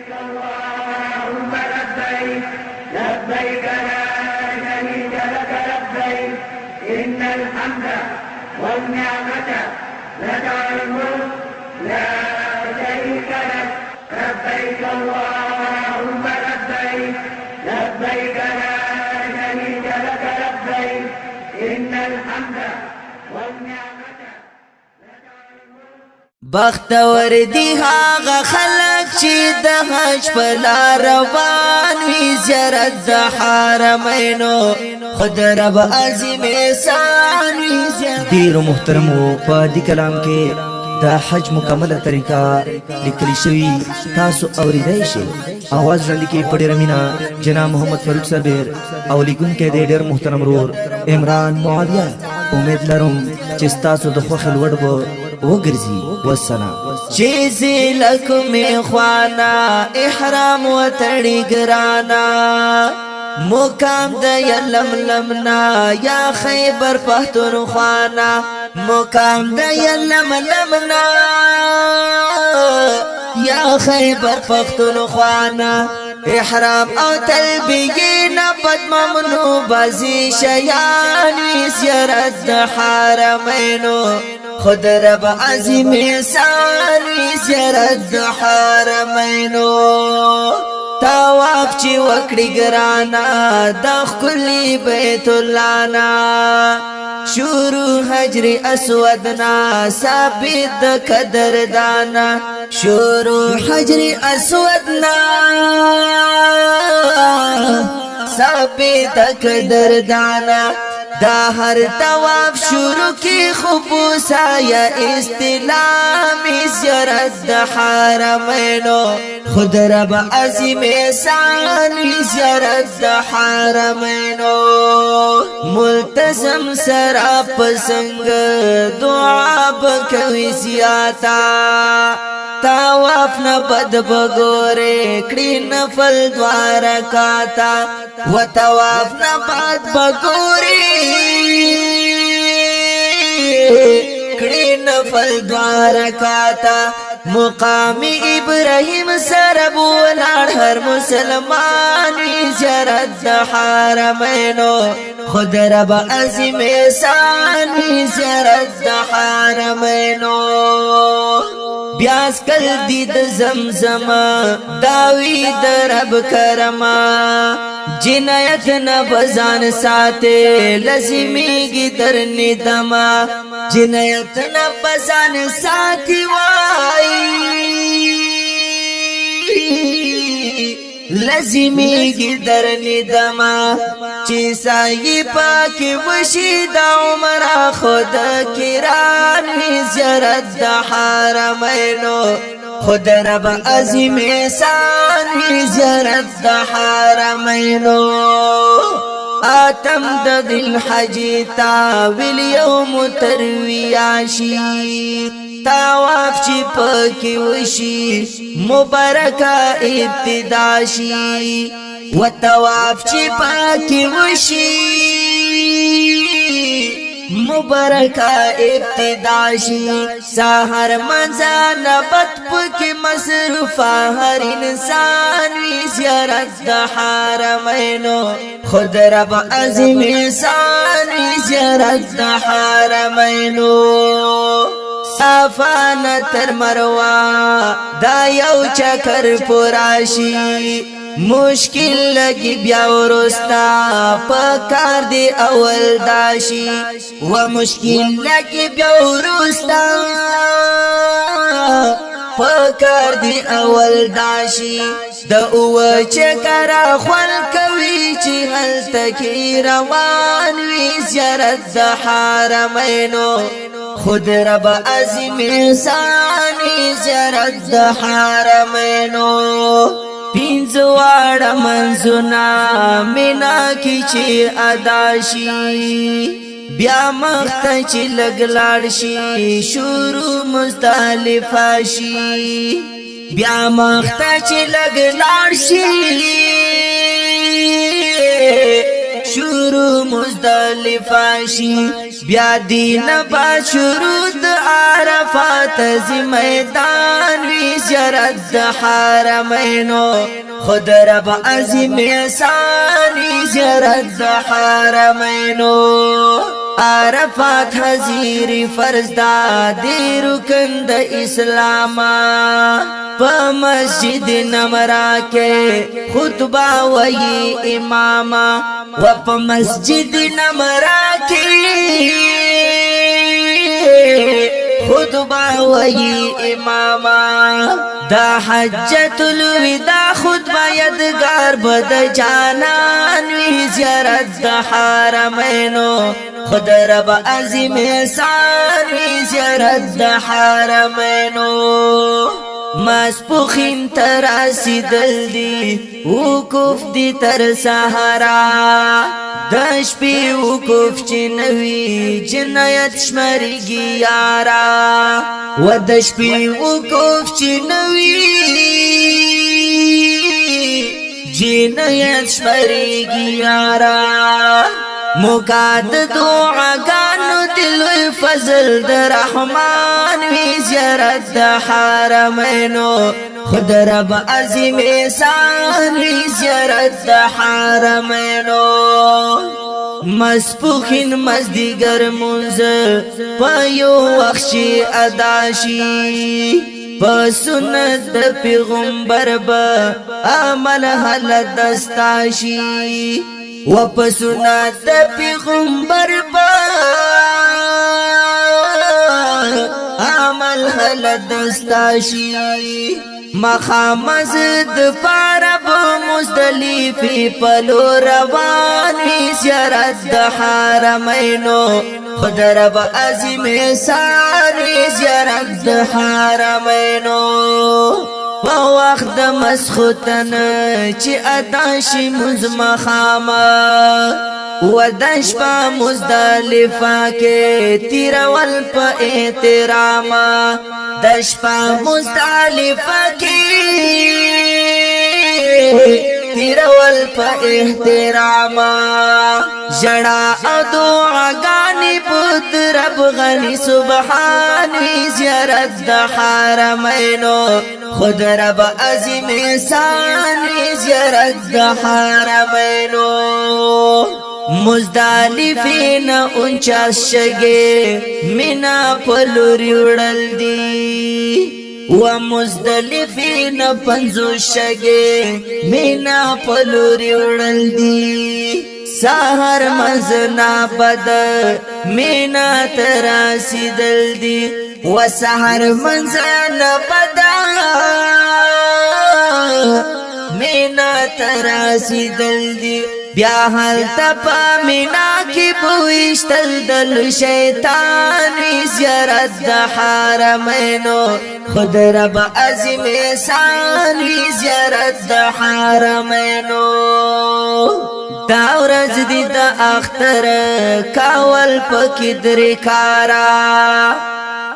اللهم لبيك لبيك لا شريك لك لبيك إن الحمد والنعمة لك الملك لا شريك لك لبيك اللهم لبيك لبيك لا شريك لك لبيك إن الحمد والنعمة بختور دی هاغه خلق چې د حج په لار روان وي زیارت د حرمینو خود رب عظیم احسان وي. ډیرو محترمو په دې کلام کې د حج مکمله طریقه لیکل شوی تاسو اوریدای شئ. आवाज وړاندې کې په ډیره مینا جناب محمد فاروق صابر او لیکونکی دی ډیر محترم رور عمران معاویه. امید لرم چې تاسو د خوښ لوړ به وګرځي. والسلام. چیزی لکمی خوانا احرام و تڑی گرانا مقام دا یلم لمنا یا خیبر پختون خوانا مقام دا یلم لمنا یا خیبر پختون خوانا احرام او تلبیه نبت ممنو بازی شیانی زیارت دا حرمینو خود رب عظیم احسان زیارت د حرمینو طواف چې وکړي ګرانا د ښکلي بیت الله نا شروع حجر اسود نا ثابت د قدر دانا شروع حجر اسود نا ثابت د قدر دانا دا هر طواف شروع کی خبوسا یا استلامی زیارت دا حرمینو خود رب عظیم احسانی زیارت دا حرمینو ملتزم سرا پسنگ دعا بکوی زیاتا طواف نه بد بګوره کړي نفل دوار کاتا و طواف نه بد بګوره کړي نفل دوار کاتا مقام ابراهیم سره بولار هر مسلمان زیارت د حرمینو خود رب عظیم احسان زیارت د حرمینو بیاس کل دید زمزم داوی در رب کرما جنایت نبزان ساتے لزمیگی در ندما جنایت نبزان ساتی وائی لزمیگی در ندما چی سائی پاکی وشی دا عمر خود کرانی زیارت دا حرمینو خود رب عظیم احسانی زیارت دا حرمینو آتم دا دل حجیتا والیوم ترویاشی طواف چی پاکی وشی مبارکا ابتداشی و طواف چی پاکی وشی مبارکا ابتداشی ساہر منزان بط پکی مصرفا ہر انسان وی زیارت دا حرمینو خود رب عظیم احسان وی زیارت دا حرمینو صافان تر مروا دا یو چکر پراشی مشکل لگی بیا ورستا پکار دی اول داشی و مشکل لگی بیا ورستا پکار دی اول داشی دا اوه چکر خوال کوي چې هلته کې روان وي زیارت د حرمینو خود رب عظیم احسانی زیارت د حرمینو پینځواړه منځونه مینا کی چې ادا شي بیا مخته چې لګلاړ شي شروع مختلفه شي بیا مخته چې لګلاړ شي شروع مختلفه شي بیا دین با شروع د عرفات زی میدان وی زیارت د حرمینو خود رب عظیم احسان وی زیارت د حرمینو عرفات حضیر فرض دا دی رکن د اسلاما پا مسجد نمرا کے خطبہ وی اماما و پا مسجد نمرا کے خطبہ وی اماما دا حجت الوداع خطبہ یدگار بد جانان وی زیارت دا حرمینو خود رب عظیم احسان وی زیارت دا حرمینو ماسپوخین تراسی دل دی وقوف دی تر سحرا دشپی وقوف چنوی جنایت شمرگی یارا و دشپی وقوف چنوی جنایت شمرگی یارا مقاد دعاگانو دلوی فضل در رحمان وی زیارت در حرمینو خود رب عظیم احسان وی زیارت در حرمینو مسپوخین مزدیگر منز پایو وخشی اداشی پا سنت د پیغمبر با عمل حل دستاشی و پا سنت د پیغمبر با عمل حل دستاشی مخامزد پارب مزدلیفی پلو روانی زیارت د حرمینو خود رب عظیم احسانی زیارت د حرمینو پا وقت د مسخوتن چی اداشی مزمخاما و دش پا مزدلفا کے تیرول پا احتراما دش پا مزدلفا کے تیرول پا احتراما جڑا دعاگانی بود رب غنی سبحانی زیارت دا حرمینو خود رب عظیم احسانی زیارت دا حرمینو مزدلفین 49 شگے منا پلوری اڑل دی و مزدلفین 50 شگے منا پلوری اڑل دی سحر مزنا بد مینا تراسی دل دی و سحر مزنا بد مینا تراسی دل دی بیا حال تپا مینا کی بوشتل دل شیطانی زیارت دا حرمینو خود رب عظیم احسانی زیارت دا حرمینو دا ورځ دی د اختر کاول پکې درې کارا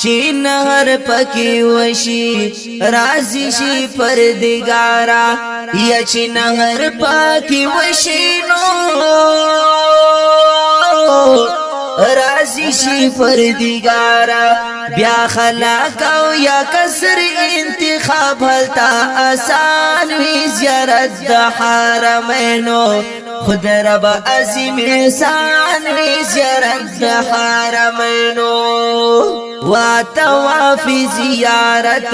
چې نهر پکې وشي راضي شي پردګارا یا چې نهر پکې وشي نو راضي شي پردګارا بیا خلاق او یا کسر انتخاب هلتا آسان وی زیارت د حرمینو خود رب عظیم احسان وی زیارت د حرمینو واتوافی زیارت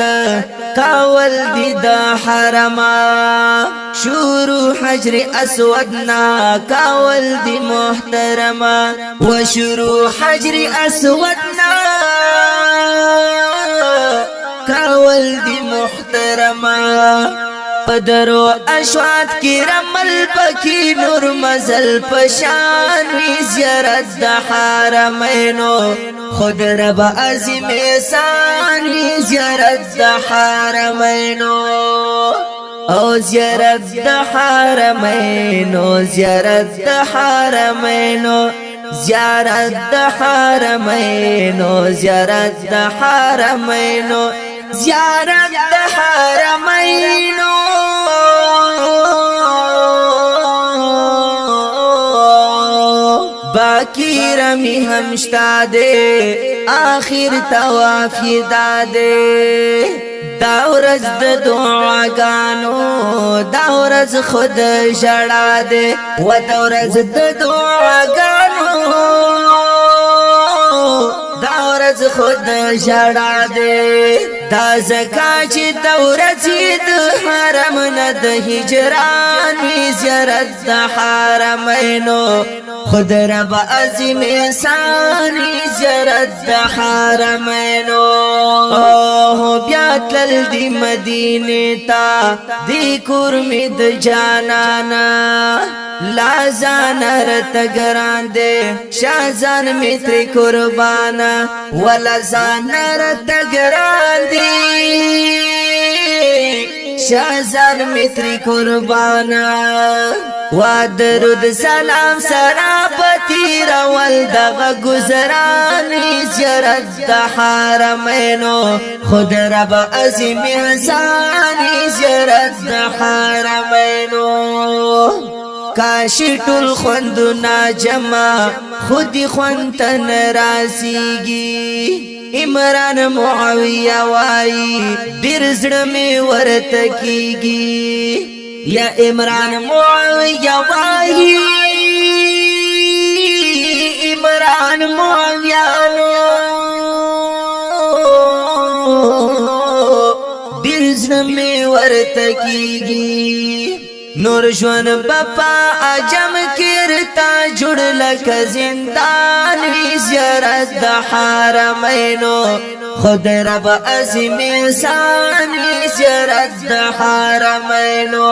کاول دی د حرما شروع حجر اسودنا کاول دی محترما و شروع حجر اسودنا کاول دی محترما پدرو اشوات کی رمل پکی نور مزل پشان وی زیارت د حرمینو خود رب عظیم احسان وی زیارت د حرمینو او زیارت د حرمینو زیارت د حرمینو زیارت د حرمینو زیارت د حرمینو زیارت د حرمینو فقیر می همشتا دے آخر طواف یې دا دے دا ورځ د دعاګانو دا ورځ خود ژړا دے و دا ورځ د دعاګانو دا ورځ خود ژړا دے دا زکا چې دا ورځ د حرم نه د هجران وی زیارت د حرمینو خود رب عظیم احسان زیارت د حرمینو بیا تلل دی مدینه تا دی کور می د جانانا لازان رت گران دے شازان می تری قربانا ولازان رت گران دی شازان می تری قربانا وادرود سلام سرابتی رول دغ گزران زیارت د حرمینو خود رب عظیم احسان زیارت د حرمینو کاشی ټول خوندنا جمع خودی خوندتن راسیگی عمران معاویہ وائی دیر زڑمی ورتکیگی یا عمران معاویہ وائی عمران معاویہ دیر زڑمی ورتکیگی نور جوان بپا عجم کرتا جڑ لک زندان وی زیارت د حرمینو خود رب عظیم احسان وی زیارت د حرمینو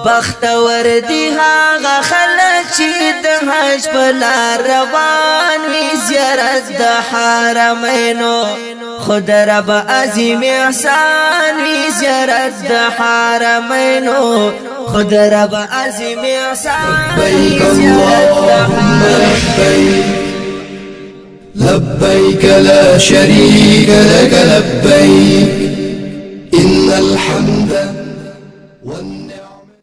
بختور دی هاغه خلک چې د حج په لار روان وی زیارت د حرمینو خود رب عظیم احسان وی زیارت د حرمینو خود رب عظیم احسان وی زیارت د حرمینو لبيك لا شريك لك لبيك إن الحمد